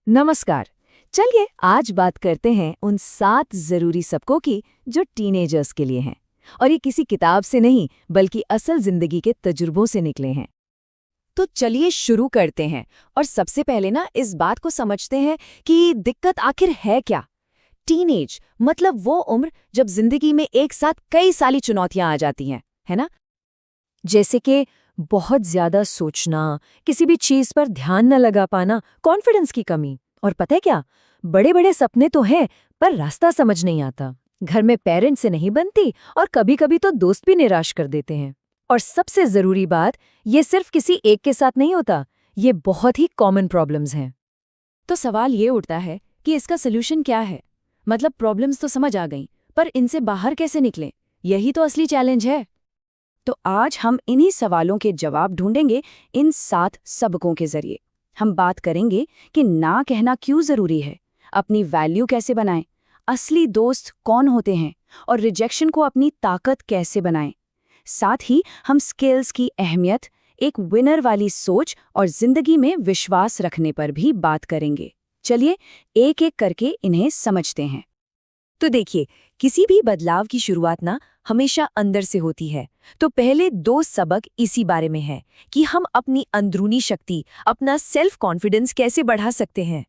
नमस्कार। चलिए आज बात करते हैं उन 7 जरूरी सबकों की जो टीनेजर्स के लिए हैं। और ये किसी किताब से नहीं बल्कि असल जिंदगी के तजुर्बों से निकले हैं। तो चलिए शुरू करते हैं और सबसे पहले ना इस बात को समझते हैं कि दिक्कत आखिर है क्या। टीनेज मतलब वो उम्र जब जिंदगी में एक साथ कई सारी चुनौतियां आ जाती हैं, है ना? जैसे कि बहुत ज्यादा सोचना, किसी भी चीज पर ध्यान न लगा पाना, कॉन्फिडेंस की कमी। और पता है क्या, बड़े बड़े सपने तो हैं पर रास्ता समझ नहीं आता। घर में पेरेंट्स से नहीं बनती और कभी कभी तो दोस्त भी निराश कर देते हैं। और सबसे जरूरी बात, ये सिर्फ किसी एक के साथ नहीं होता, ये बहुत ही कॉमन प्रॉब्लम्स हैं। तो सवाल ये उठता है कि इसका सलूशन क्या है। मतलब प्रॉब्लम्स तो समझ आ गई, पर इनसे बाहर कैसे निकलें? यही तो असली चैलेंज है। तो आज हम इन्हीं सवालों के जवाब ढूंढेंगे इन 7 सबकों के जरिए। हम बात करेंगे कि ना कहना क्यों जरूरी है, अपनी वैल्यू कैसे बनाएं, असली दोस्त कौन होते हैं और रिजेक्शन को अपनी ताकत कैसे बनाएं। साथ ही हम स्किल्स की अहमियत, एक विनर वाली सोच और जिंदगी में विश्वास रखने पर भी बात करेंगे। चलिए एक एक करके इन्हें समझते हैं। तो देखिए, किसी भी बदलाव की शुरुआत ना हमेशा अंदर से होती है। तो पहले 2 सबक इसी बारे में है कि हम अपनी अंदरूनी शक्ति, अपना सेल्फ कॉन्फिडेंस कैसे बढ़ा सकते हैं।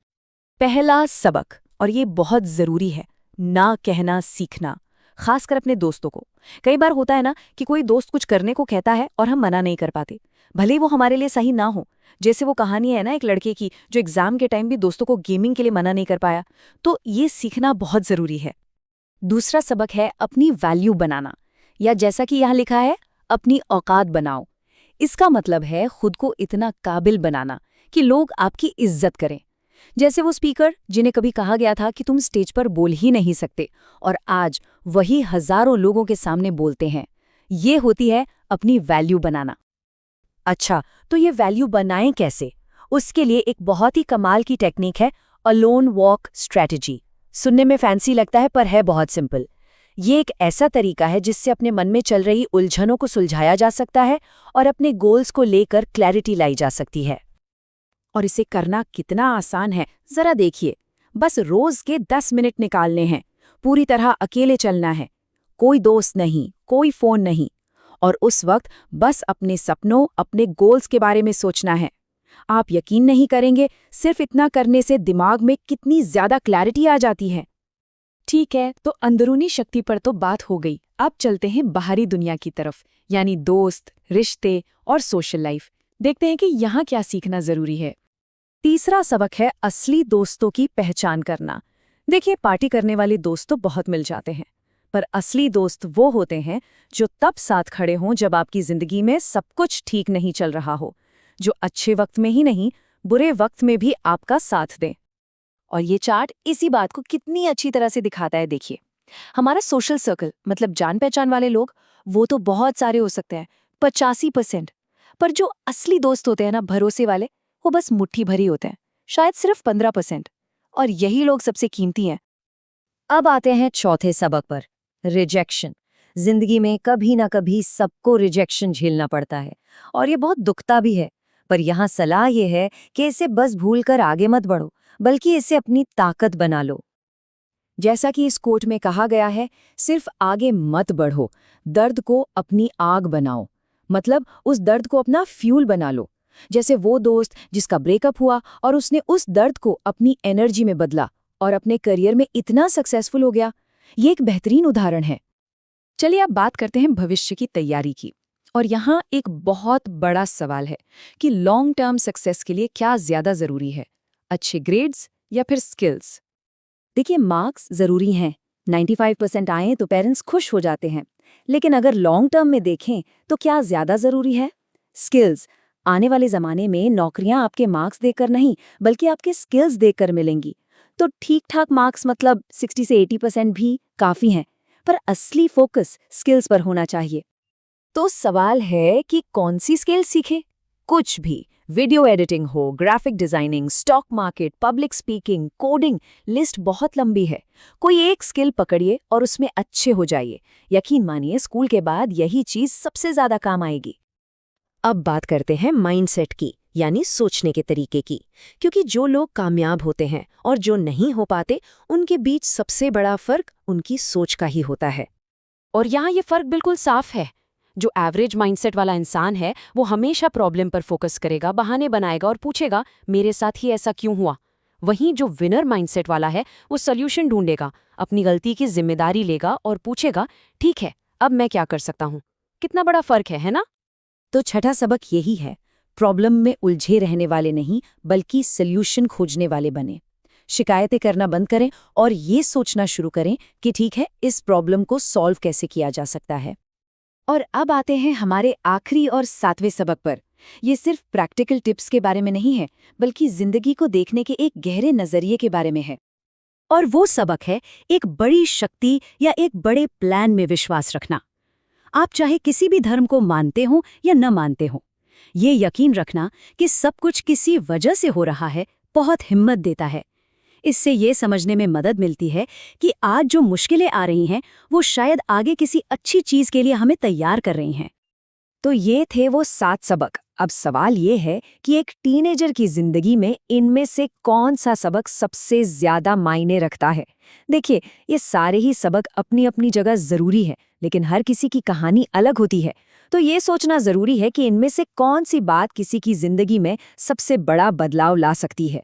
पहला सबक, और ये बहुत जरूरी है, ना कहना सीखना, खासकर अपने दोस्तों को। कई बार होता है ना कि कोई दोस्त कुछ करने को कहता है और हम मना नहीं कर पाते, भले ही वो हमारे लिए सही ना हो। जैसे वो कहानी है ना एक लड़के की जो एग्जाम के टाइम भी दोस्तों को गेमिंग के लिए मना नहीं कर पाया। तो ये सीखना बहुत जरूरी है। दूसरा सबक है अपनी वैल्यू बनाना, या जैसा कि यहाँ लिखा है, अपनी औकात बनाओ। इसका मतलब है खुद को इतना काबिल बनाना कि लोग आपकी इज्जत करें। जैसे वो स्पीकर जिन्हें कभी कहा गया था कि तुम स्टेज पर बोल ही नहीं सकते, और आज वही हजारों लोगों के सामने बोलते हैं। ये होती है अपनी वैल्यू बनाना। अच्छा, तो ये वैल्यू बनाएं कैसे? उसके लिए एक बहुत ही कमाल की टेक्निक है, अलोन वॉक स्ट्रेटजी। सुनने में फैंसी लगता है पर है बहुत सिंपल। ये एक ऐसा तरीका है जिससे अपने मन में चल रही उलझनों को सुलझाया जा सकता है और अपने गोल्स को लेकर क्लैरिटी लाई जा सकती है। और इसे करना कितना आसान है, जरा देखिए। बस रोज के 10 मिनट निकालने हैं, पूरी तरह अकेले चलना है, कोई दोस्त नहीं, कोई फोन नहीं, और उस वक्त बस अपने सपनों, अपने गोल्स के बारे में सोचना है। आप यकीन नहीं करेंगे, सिर्फ इतना करने से दिमाग में कितनी ज्यादा क्लैरिटी आ जाती है। ठीक है, तो अंदरूनी शक्ति पर तो बात हो गई। अब चलते हैं बाहरी दुनिया की तरफ, यानी दोस्त, रिश्ते और सोशल लाइफ। देखते हैं कि यहाँ क्या सीखना जरूरी है। तीसरा सबक है असली दोस्तों की पहचान करना। देखिए, पार्टी करने वाले दोस्त तो बहुत मिल जाते हैं, पर असली दोस्त वो होते हैं जो तब साथ खड़े हों जब आपकी जिंदगी में सब कुछ ठीक नहीं चल रहा हो, जो अच्छे वक्त में ही नहीं, बुरे वक्त में भी आपका साथ दें। और ये चार्ट इसी बात को कितनी अच्छी तरह से दिखाता है। देखिए, हमारा सोशल सर्कल मतलब जान पहचान वाले लोग, वो तो बहुत सारे हो सकते हैं, 85%। पर जो असली दोस्त होते हैं ना, भरोसे वाले, वो बस मुट्ठी भरी होते हैं, शायद सिर्फ 15%। और यही लोग सबसे कीमती हैं। अब आते हैं चौथे सबक पर, रिजेक्शन। जिंदगी में कभी ना कभी सबको रिजेक्शन झेलना पड़ता है, और ये बहुत दुखता भी है। पर यहाँ सलाह ये है कि इसे बस भूलकर आगे मत बढ़ो, बल्कि इसे अपनी ताकत बना लो। जैसा कि इस कोट में कहा गया है, सिर्फ आगे मत बढ़ो, दर्द को अपनी आग बनाओ। मतलब उस दर्द को अपना फ्यूल बना लो। जैसे वो दोस्त जिसका ब्रेकअप हुआ और उसने उस दर्द को अपनी एनर्जी में बदला और अपने करियर में इतना सक्सेसफुल हो गया। ये एक बेहतरीन उदाहरण है। चलिए अब बात करते हैं भविष्य की तैयारी की। और यहाँ एक बहुत बड़ा सवाल है कि लॉन्ग टर्म सक्सेस के लिए क्या ज्यादा जरूरी है, अच्छे ग्रेड्स या फिर स्किल्स? देखिए, मार्क्स जरूरी हैं। 95% आए तो पेरेंट्स खुश हो जाते हैं। लेकिन अगर लॉन्ग टर्म में देखें तो क्या ज्यादा जरूरी है? स्किल्स। आने वाले जमाने में नौकरियां आपके मार्क्स देकर नहीं, बल्कि आपके स्किल्स देकर मिलेंगी। तो ठीक ठाक मार्क्स मतलब 60 से 80% भी काफी हैं, पर असली फोकस स्किल्स पर होना चाहिए। तो सवाल है कि कौन सी स्किल सीखें? कुछ भी, वीडियो एडिटिंग हो, graphic designing, stock market, public speaking, coding, list बहुत लंबी है। कोई एक स्किल पकड़िए और उसमें अच्छे हो जाइए। यकीन मानिए, स्कूल के बाद यही चीज सबसे ज्यादा काम आएगी। अब बात करते हैं माइंडसेट की, यानी सोचने के तरीके की। क्योंकि जो लोग कामयाब होते हैं और जो नहीं हो पाते, उनके बीच सबसे बड़ा फर्क उनकी सोच का ही होता है। और यहाँ ये फर्क बिल्कुल साफ है। जो एवरेज माइंडसेट वाला इंसान है वो हमेशा प्रॉब्लम पर फोकस करेगा, बहाने बनाएगा और पूछेगा मेरे साथ ही ऐसा क्यों हुआ। वहीं जो विनर माइंडसेट वाला है वो सॉल्यूशन ढूंढेगा, अपनी गलती की जिम्मेदारी लेगा और पूछेगा ठीक है अब मैं क्या कर सकता हूँ। कितना बड़ा फर्क है ना? तो छठा सबक यही है, प्रॉब्लम में उलझे रहने वाले नहीं बल्कि सल्यूशन खोजने वाले बने। शिकायतें करना बंद करें और ये सोचना शुरू करें कि ठीक है इस प्रॉब्लम को सॉल्व कैसे किया जा सकता है। और अब आते हैं हमारे आखिरी और 7वें सबक पर। ये सिर्फ प्रैक्टिकल टिप्स के बारे में नहीं है बल्कि जिंदगी को देखने के एक गहरे नजरिए के बारे में है। और वो सबक है एक बड़ी शक्ति या एक बड़े प्लान में विश्वास रखना। आप चाहे किसी भी धर्म को मानते हो या न मानते हो, ये यकीन रखना कि सब कुछ किसी वजह से हो रहा है बहुत हिम्मत देता है। इससे ये समझने में मदद मिलती है कि आज जो मुश्किलें आ रही हैं वो शायद आगे किसी अच्छी चीज के लिए हमें तैयार कर रही हैं। तो ये थे वो 7 सबक। अब सवाल ये है कि एक टीनेजर की जिंदगी में इनमें से कौन सा सबक सबसे ज्यादा मायने रखता है। देखिए, ये सारे ही सबक अपनी अपनी जगह जरूरी है, लेकिन हर किसी की कहानी अलग होती है। तो ये सोचना जरूरी है कि इनमें से कौन सी बात किसी की जिंदगी में सबसे बड़ा बदलाव ला सकती है।